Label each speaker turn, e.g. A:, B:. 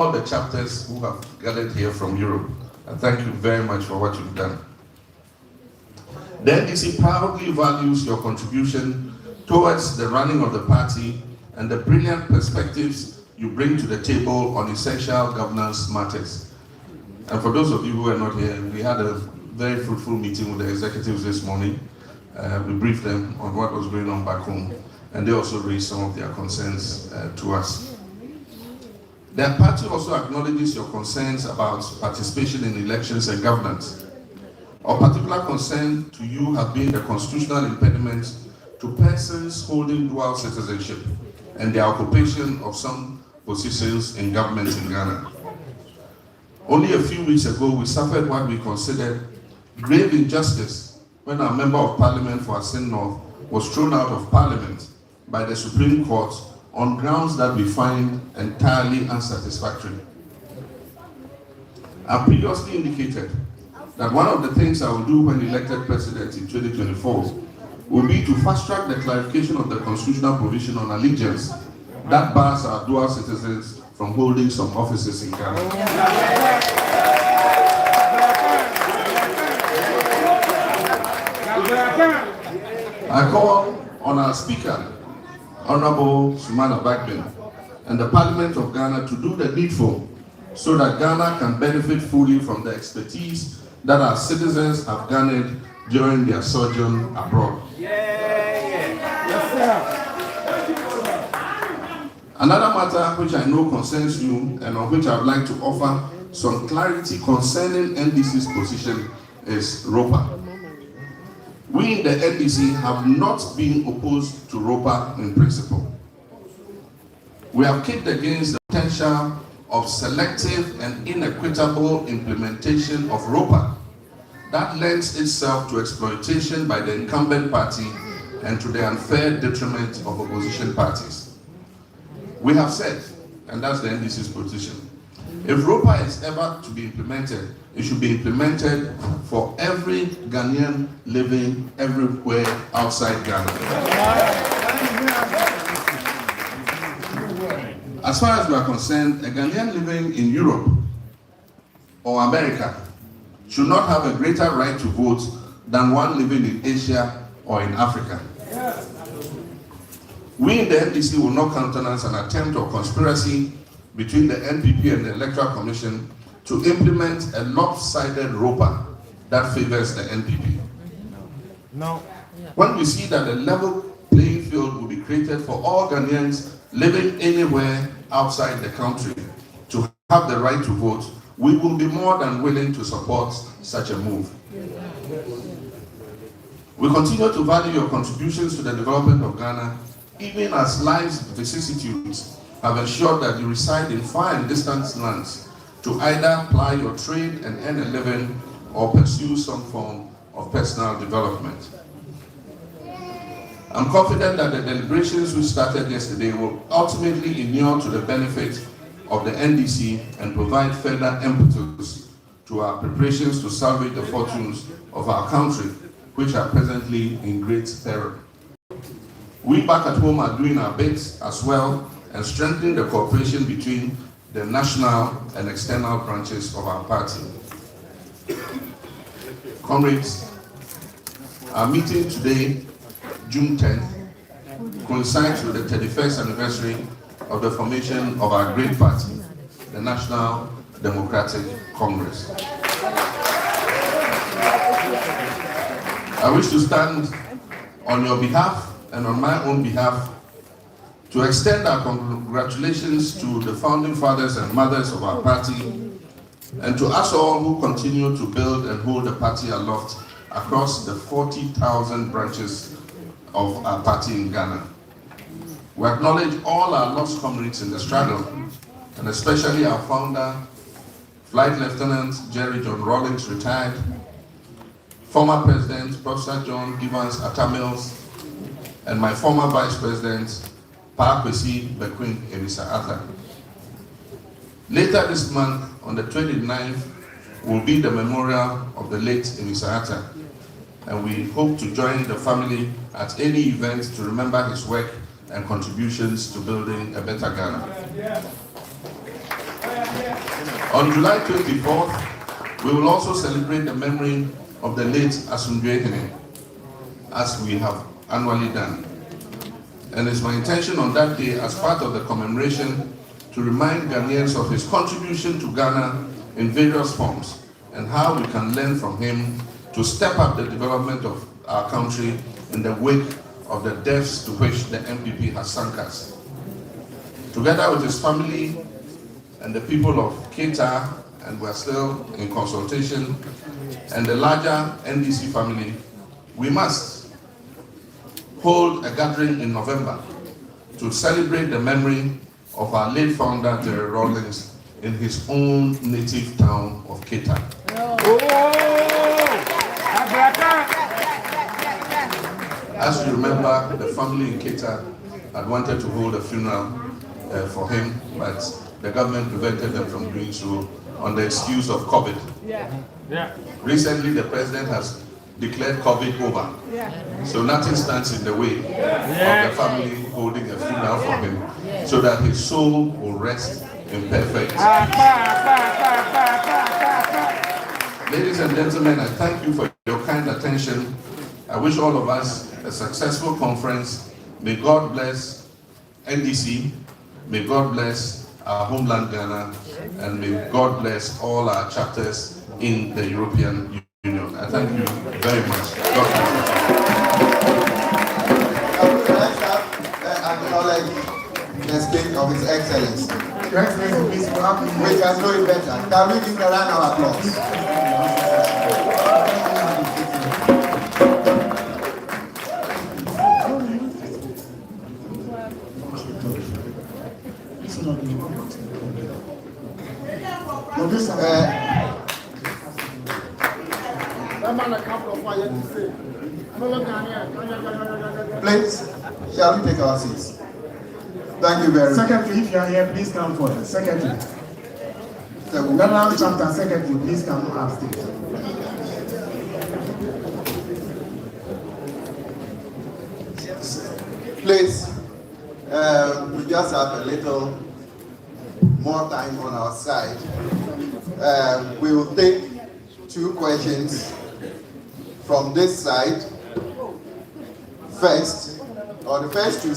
A: all the chapters who have gathered here from Europe. And thank you very much for what you've done. The NDC proudly values your contribution towards the running of the party and the brilliant perspectives you bring to the table on essential governance matters. And for those of you who are not here, we had a very fruitful meeting with the executives this morning. We briefed them on what was going on back home, and they also raised some of their concerns to us. The party also acknowledges your concerns about participation in elections and governance. Of particular concern to you have been the constitutional impediments to persons holding dual citizenship and their occupation of some positions in government in Ghana. Only a few weeks ago, we suffered what we considered grave injustice when our Member of Parliament for Asin North was thrown out of Parliament by the Supreme Court on grounds that we find entirely unsatisfactory. I previously indicated that one of the things I will do when elected president in 2024 will be to fast-track the clarification of the constitutional provision on allegiance that bars our dual citizens from holding some offices in Ghana. I call on our Speaker, Honorable Sumana Bagben, and the Parliament of Ghana to do the needful so that Ghana can benefit fully from the expertise that our citizens have garnered during their sojourn abroad. Another matter which I know concerns you and on which I would like to offer some clarity concerning NDC's position is ROPA. We in the NDC have not been opposed to ROPA in principle. We have kicked against the potential of selective and inequitable implementation of ROPA that lends itself to exploitation by the incumbent party and to the unfair detriment of opposition parties. We have said, and that's the NDC's position, if ROPA is ever to be implemented, it should be implemented for every Ghanaian living everywhere outside Ghana. As far as we are concerned, a Ghanaian living in Europe or America should not have a greater right to vote than one living in Asia or in Africa. We in the NDC will not countenance an attempt or conspiracy between the NPP and the Electoral Commission to implement a lopsided ROPA that favors the NPP. No. When we see that a level playing field will be created for all Ghanaians living anywhere outside the country to have the right to vote, we will be more than willing to support such a move. We continue to value your contributions to the development of Ghana, even as life's vicissitudes have ensured that you reside in far and distant lands to either ply your trade and earn a living or pursue some form of personal development. I'm confident that the deliberations we started yesterday will ultimately inure to the benefit of the NDC and provide further impetus to our preparations to salvage the fortunes of our country, which are presently in great peril. We back at home are doing our bits as well and strengthening the cooperation between the national and external branches of our party. Comrades, our meeting today, June 10th, coincides with the 31st anniversary of the formation of our great party, the National Democratic Congress. I wish to stand on your behalf and on my own behalf to extend our congratulations to the founding fathers and mothers of our party, and to us all who continue to build and hold the party aloft across the 40,000 branches of our party in Ghana. We acknowledge all our lost comrades in the struggle, and especially our founder, Flight Lieutenant Jerry John Rawlings, retired, former President Professor John Evans Atta-Mills, and my former Vice President, Kwesi Bekwin Emisa-Atta. Later this month, on the 29th, will be the memorial of the late Emisa-Atta, and we hope to join the family at any event to remember his work and contributions to building a better Ghana. On July 24th, we will also celebrate the memory of the late Asundwehene, as we have annually done. And it's my intention on that day, as part of the commemoration, to remind Ghanaians of his contribution to Ghana in various forms and how we can learn from him to step up the development of our country in the wake of the depths to which the MPP has sunk us. Together with his family and the people of Keita, and we're still in consultation, and the larger NDC family, we must hold a gathering in November to celebrate the memory of our late founder, Jerry Rawlings, in his own native town of Keita. As you remember, the family in Keita had wanted to hold a funeral for him, but the government prevented them from doing so on the excuse of COVID. Recently, the president has declared COVID over. So nothing stands in the way of the family holding a funeral for him, so that his soul will rest in perfect. Ladies and gentlemen, I thank you for your kind attention. I wish all of us a successful conference. May God bless NDC. May God bless our homeland Ghana, and may God bless all our chapters in the European Union. I thank you very much. God bless you.
B: I would like to acknowledge the state of His Excellency.
C: Your Excellency, please welcome me.
B: We can do it better. Can we give a round of applause? Please, shall we take our seats? Thank you very much.
C: Secretary, if you are here, please come forward. Secretary. Ghana chapter secretary, please come upstairs.
B: Please, we just have a little more time on our side. We will take 2 questions from this side first, or the first 2